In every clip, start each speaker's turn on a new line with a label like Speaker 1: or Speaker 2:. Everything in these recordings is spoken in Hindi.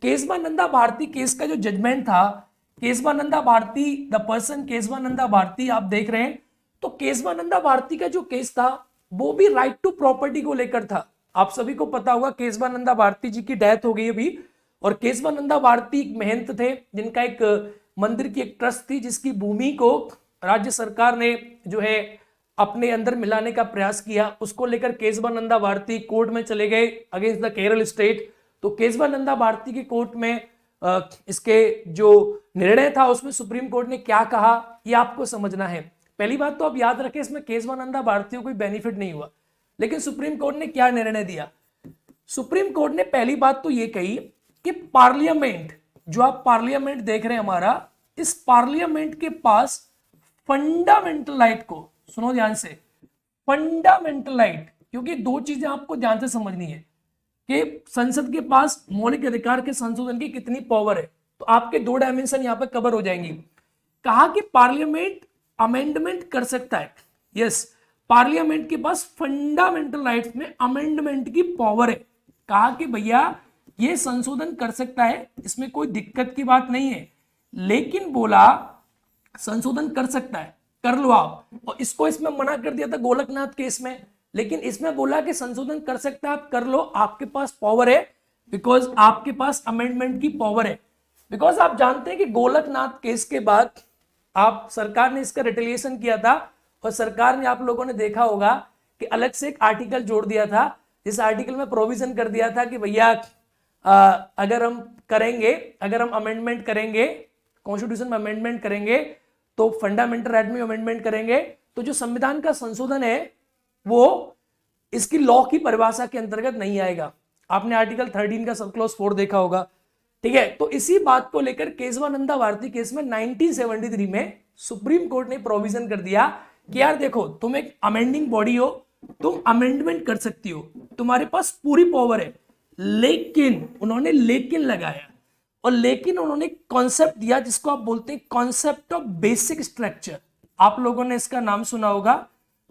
Speaker 1: केशवानंदा भारती केस का जो जजमेंट था, केशवानंदा भारती, द पर्सन केशवानंदा भारती आप देख रहे हैं, तो केशवानंदा भारती का जो केस था वो भी राइट टू प्रॉपर्टी को लेकर था। आप सभी को पता होगा केशवानंदा भारती जी की डेथ हो गई अभी, और केशवानंदा भारती एक महंत थे जिनका एक मंदिर की एक ट्रस्ट थी जिसकी भूमि को राज्य सरकार ने जो है अपने अंदर मिलाने का प्रयास किया। उसको लेकर केशवानंदा भारती कोर्ट में चले गए अगेंस्ट द केरल स्टेट। तो केशवानंदा भारती की कोर्ट में इसके जो निर्णय था उसमें सुप्रीम कोर्ट ने क्या कहा ये आपको समझना है। पहली बात तो आप याद रखें, इसमें केशवानंदा भारती को कोई बेनिफिट नहीं हुआ, लेकिन सुप्रीम कोर्ट ने क्या निर्णय दिया। सुप्रीम कोर्ट ने पहली बात तो ये कही कि पार्लियामेंट, जो आप पार्लियामेंट देख रहे हैं हमारा, इस पार्लियामेंट के पास फंडामेंटल राइट को, सुनो ध्यान से, फंडामेंटल राइट, क्योंकि दो चीजें आपको ध्यान से समझनी है कि संसद के पास मौलिक अधिकार के संशोधन की कितनी पावर है। तो आपके दो डायमेंशन यहां पर कवर हो जाएंगी। कहा कि पार्लियामेंट अमेंडमेंट कर सकता है, यस, पार्लियामेंट के पास फंडामेंटल राइट्स में अमेंडमेंट की पावर है। कहा कि भैया ये संशोधन कर सकता है, इसमें कोई दिक्कत की बात नहीं है, लेकिन बोला संशोधन कर सकता है, कर लो आप। और इसको इसमें मना कर दिया था गोलकनाथ केस में, लेकिन इसमें बोला कि संशोधन कर सकता है, आप कर लो, आपके पास पावर है, बिकॉज आपके पास अमेंडमेंट की पावर है। बिकॉज आप जानते हैं कि गोलकनाथ केस के बाद आप सरकार ने इसका रिटेलिएशन किया था, और सरकार ने, आप लोगों ने देखा होगा कि अलग से एक आर्टिकल जोड़ दिया था, जिस आर्टिकल में प्रोविजन कर दिया था कि भैया अगर हम करेंगे, अगर हम अमेंडमेंट करेंगे, कॉन्स्टिट्यूशन में अमेंडमेंट करेंगे, तो फंडामेंटल राइट में अमेंडमेंट करेंगे, तो जो संविधान का संशोधन है वो इसकी लॉ की परिभाषा के अंतर्गत नहीं आएगा। आपने आर्टिकल 13 का सब क्लॉज 4 देखा होगा, ठीक है। तो इसी बात को लेकर केशवानंदा भारती केस में 1973 में सुप्रीम कोर्ट ने प्रोविजन कर दिया कि यार देखो, तुम एक अमेंडिंग बॉडी हो, तुम अमेंडमेंट कर सकती हो, तुम्हारे पास पूरी पावर है, लेकिन उन्होंने लेकिन लगाया, और लेकिन उन्होंने कॉन्सेप्ट दिया जिसको आप बोलते हैं कॉन्सेप्ट ऑफ बेसिक स्ट्रक्चर। आप लोगों ने इसका नाम सुना होगा,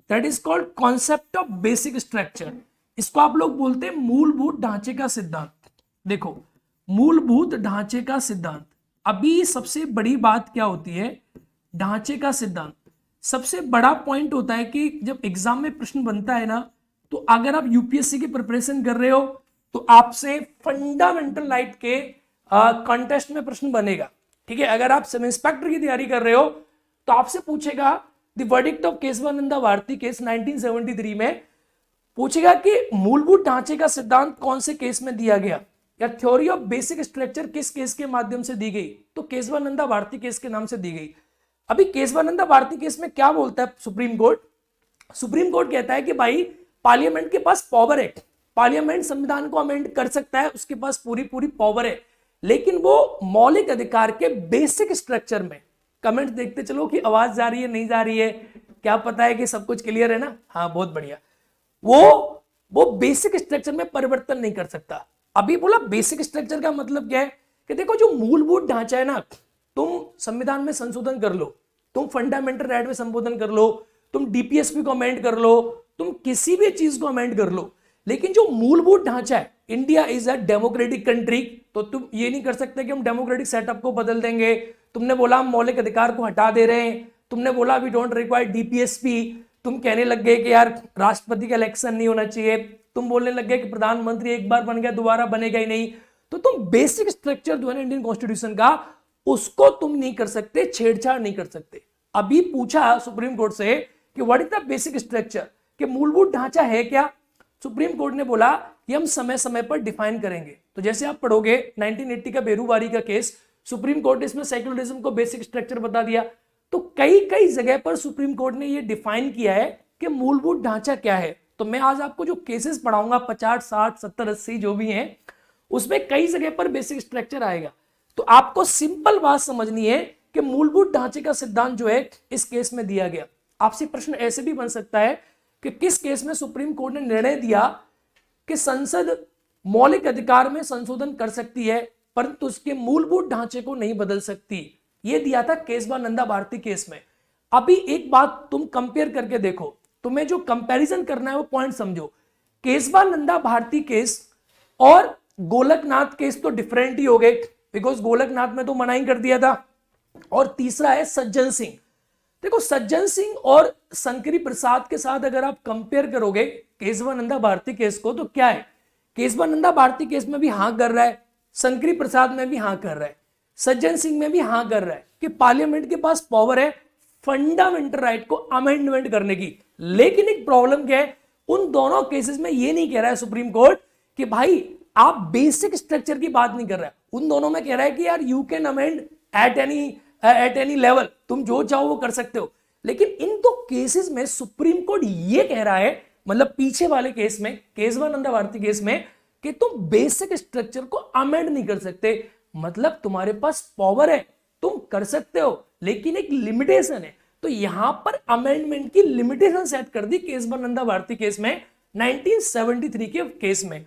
Speaker 1: that is called concept of basic structure. इसको आप लोग बोलते हैं मूलभूत ढांचे का सिद्धांत। देखो, मूलभूत ढांचे का सिद्धांत, अभी सबसे बड़ी बात क्या होती है, ढांचे का सिद्धांत सबसे बड़ा पॉइंट होता है कि जब एग्जाम में प्रश्न बनता है ना, तो अगर आप यूपीएससी की प्रिपरेशन कर रहे हो तो आपसे फंडामेंटल राइट के कॉन्टेस्ट में प्रश्न बनेगा, ठीक है। अगर आप सब इंस्पेक्टर की तैयारी कर रहे हो तो आपसे पूछेगा the verdict of Kesavananda Bharati case 1973 में, पूछेगा कि मूलभूत ढांचे का सिद्धांत कौन से केस में दिया गया, या थ्योरी ऑफ बेसिक स्ट्रक्चर किस केस के माध्यम से दी गई, तो केशवानंदा भारती केस के नाम से दी गई। अभी केशवानंदा भारती केस में क्या बोलता है सुप्रीम कोर्ट, सुप्रीम कोर्ट कहता है कि भाई पार्लियामेंट के पास पावर है, पार्लियामेंट संविधान को अमेंड कर सकता है, उसके पास पूरी पूरी पावर है, लेकिन वो मौलिक अधिकार के बेसिक स्ट्रक्चर में, कमेंट देखते चलो कि आवाज जा रही है नहीं जा रही है, क्या पता है कि सब कुछ क्लियर है ना, हाँ बहुत बढ़िया, वो बेसिक स्ट्रक्चर में परिवर्तन नहीं कर सकता। अभी बोला बेसिक स्ट्रक्चर का मतलब क्या है कि देखो जो मूलभूत ढांचा है ना, तुम संविधान में संशोधन कर लो, तुम फंडामेंटल राइट में संशोधन कर लो, तुम डीपीएसपी को अमेंड कर लो, तुम किसी भी चीज को अमेंड कर लो, लेकिन जो मूलभूत ढांचा है, India is a democratic country, तो तुम ये नहीं कर सकते कि हम डेमोक्रेटिक सेटअप को बदल देंगे। तुमने बोला हम मौलिक अधिकार को हटा दे रहे हैं, तुमने बोला वी डोंट रिक्वायर डीपीएसपी, तुम कहने लग गए कि यार राष्ट्रपति का इलेक्शन नहीं होना चाहिए, तुम बोलने लग गए कि प्रधानमंत्री एक बार बन गया दोबारा बनेगा ही नहीं, तो तुम बेसिक स्ट्रक्चर जो है इंडियन कॉन्स्टिट्यूशन का, उसको तुम नहीं कर सकते, छेड़छाड़ नहीं कर सकते। अभी पूछा सुप्रीम कोर्ट से कि what is the basic structure, कि मूलभूत ढांचा है क्या, सुप्रीम कोर्ट ने बोला कि हम समय समय पर डिफाइन करेंगे। तो जैसे आप पढ़ोगे 1980 का बेरूवारी का केस, सुप्रीम कोर्ट ने इसमें सेक्युलरिज्म को बेसिक स्ट्रक्चर बता दिया। तो कई कई जगह पर सुप्रीम कोर्ट ने ये डिफाइन किया है कि मूलभूत ढांचा क्या है। तो मैं आज आपको जो केसेस पढ़ाऊंगा 50, 60, 70, 80 जो भी हैं, उसमें कई जगह पर बेसिक स्ट्रक्चर आएगा। तो आपको सिंपल बात समझनी है कि मूलभूत ढांचे का सिद्धांत जो है इस केस में दिया गया। आपसे प्रश्न ऐसे भी बन सकता है कि किस केस में सुप्रीम कोर्ट ने निर्णय दिया कि संसद मौलिक अधिकार में संशोधन कर सकती है परंतु उसके मूलभूत ढांचे को नहीं बदल सकती। यह दिया था केशवानंदा भारती केस में। अभी एक बात तुम कंपेयर करके देखो, तुम्हें जो कंपैरिजन करना है वो पॉइंट समझो। केशवानंदा भारती केस और गोलकनाथ केस तो डिफरेंट ही हो गए, बिकॉज गोलकनाथ में तो मना ही कर दिया था। और तीसरा है सज्जन सिंह। देखो सज्जन सिंह और शंकरी प्रसाद के साथ अगर आप कंपेयर करोगे केशवानंदा भारती केस को, तो क्या है, केशवानंदा भारती केस में भी हाँ कर रहा है, शंकरी प्रसाद में भी हाँ कर रहा है, सज्जन सिंह में भी हाँ कर रहा है कि पार्लियामेंट के पास पावर है फंडामेंटल राइट को अमेंडमेंट करने की। लेकिन एक प्रॉब्लम क्या है, उन दोनों केसेस में ये नहीं कह रहा है सुप्रीम कोर्ट कि भाई आप बेसिक स्ट्रक्चर की बात नहीं कर रहा है। उन दोनों में कह रहा है कि यार you can amend at any level, तुम जो चाहो वो कर सकते हो। लेकिन इन दो केसेस में सुप्रीम कोर्ट ये कह रहा है, मतलब पीछे वाले केस में, केशवानंदा भारती केस में, कि तुम बेसिक स्ट्रक्चर को अमेंड नहीं कर सकते। मतलब तुम्हारे पास पावर है, तुम कर सकते हो, लेकिन एक लिमिटेशन है। तो यहां पर अमेंडमेंट की लिमिटेशन सेट कर दी केशवानंदा भारती केस में, 1973 के केस में।